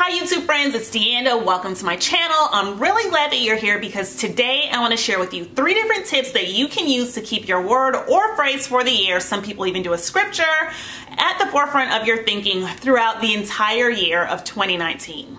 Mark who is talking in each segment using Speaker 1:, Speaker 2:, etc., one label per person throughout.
Speaker 1: Hi YouTube friends, it's Deanda. Welcome to my channel. I'm really glad that you're here because today I want to share with you 3 different tips that you can use to keep your word or phrase for the year. Some people even do a scripture at the forefront of your thinking throughout the entire year of 2019.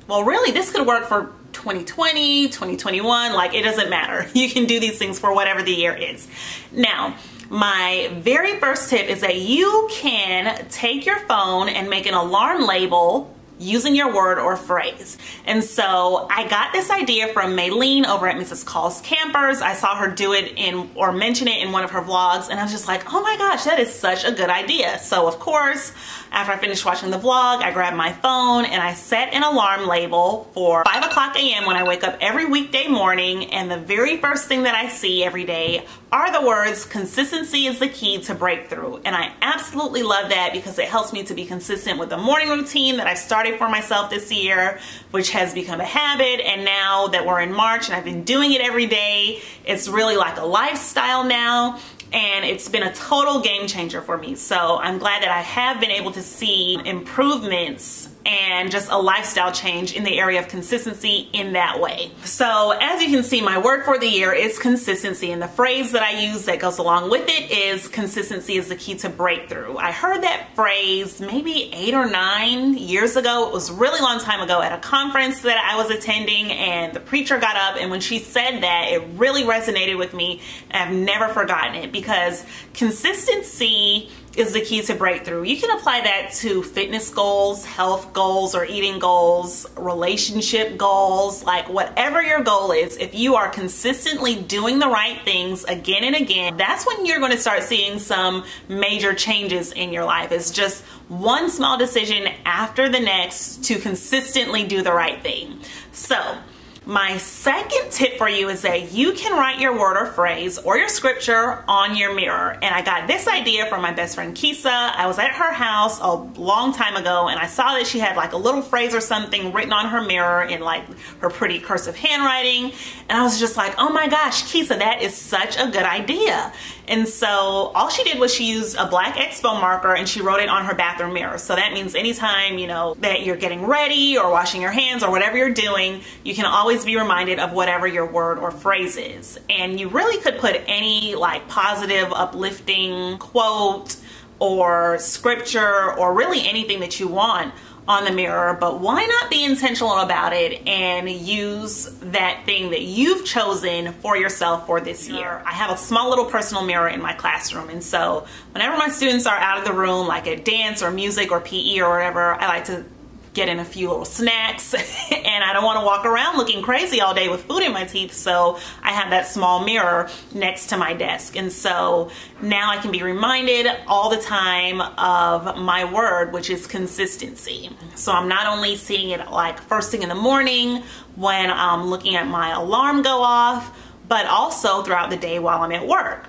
Speaker 1: Well, really, this could work for 2020, 2021, like it doesn't matter. You can do these things for whatever the year is. Now, my very first tip is that you can take your phone and make an alarm label using your word or phrase. And so I got this idea from Maylene over at Mrs. Calls Campers. I saw her do it or mention it in one of her vlogs, and I was just like, oh my gosh, that is such a good idea. So of course, after I finished watching the vlog, I grabbed my phone and I set an alarm label for 5 o'clock a.m. when I wake up every weekday morning, and the very first thing that I see every day are the words, consistency is the key to breakthrough. And I absolutely love that because it helps me to be consistent with the morning routine that I started for myself this year, which has become a habit. And now that we're in March and I've been doing it every day, it's really like a lifestyle now. And it's been a total game changer for me. So I'm glad that I have been able to see improvements and just a lifestyle change in the area of consistency in that way. So as you can see, my word for the year is consistency, and the phrase that I use that goes along with it is consistency is the key to breakthrough. I heard that phrase maybe 8 or 9 years ago. It was a really long time ago at a conference that I was attending, and the preacher got up, and when she said that, it really resonated with me, and I've never forgotten it because consistency is the key to breakthrough. You can apply that to fitness goals, health goals, or eating goals, relationship goals, like whatever your goal is. If you are consistently doing the right things again and again, that's when you're going to start seeing some major changes in your life. It's just one small decision after the next to consistently do the right thing. So my second tip for you is that you can write your word or phrase or your scripture on your mirror. And I got this idea from my best friend Kisa. I was at her house a long time ago and I saw that she had like a little phrase or something written on her mirror in like her pretty cursive handwriting. And I was just like, oh my gosh, Kisa, that is such a good idea. And so all she did was she used a black Expo marker and she wrote it on her bathroom mirror. So that means anytime, you know, that you're getting ready or washing your hands or whatever you're doing, you can always be reminded of whatever your word or phrase is. And you really could put any like positive, uplifting quote or scripture or really anything that you want on the mirror, but why not be intentional about it and use that thing that you've chosen for yourself for this year? I have a small little personal mirror in my classroom, and so whenever my students are out of the room, like at dance or music or PE or whatever, I like to get in a few little snacks and I don't want to walk around looking crazy all day with food in my teeth, so I have that small mirror next to my desk. And so now I can be reminded all the time of my word, which is consistency. So I'm not only seeing it like first thing in the morning when I'm looking at my alarm go off, but also throughout the day while I'm at work.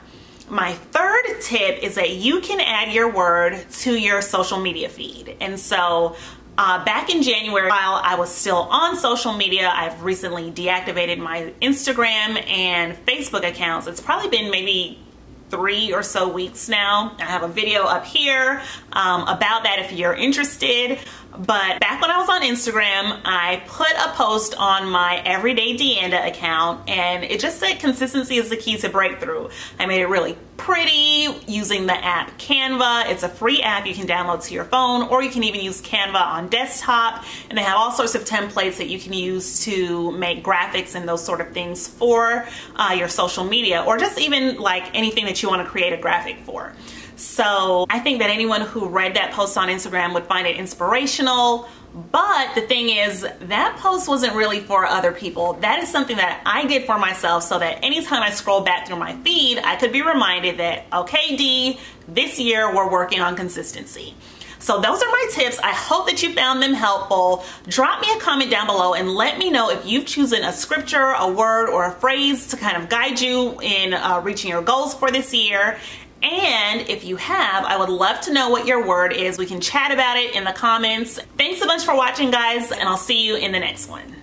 Speaker 1: My third tip is that you can add your word to your social media feed. And so back in January, while I was still on social media, I've recently deactivated my Instagram and Facebook accounts. It's probably been maybe 3 or so weeks now. I have a video up here about that if you're interested. But back when I was on Instagram, I put a post on my Everyday Deanda account, and it just said consistency is the key to breakthrough. I made it really pretty using the app Canva. It's a free app you can download to your phone, or you can even use Canva on desktop. And they have all sorts of templates that you can use to make graphics and those sort of things for your social media, or just even like anything that you want to create a graphic for. So I think that anyone who read that post on Instagram would find it inspirational. But the thing is, that post wasn't really for other people. That is something that I did for myself so that anytime I scroll back through my feed, I could be reminded that, okay, D, this year we're working on consistency. So those are my tips. I hope that you found them helpful. Drop me a comment down below and let me know if you've chosen a scripture, a word, or a phrase to kind of guide you in reaching your goals for this year. And if you have, I would love to know what your word is. We can chat about it in the comments. Thanks so much for watching, guys, and I'll see you in the next one.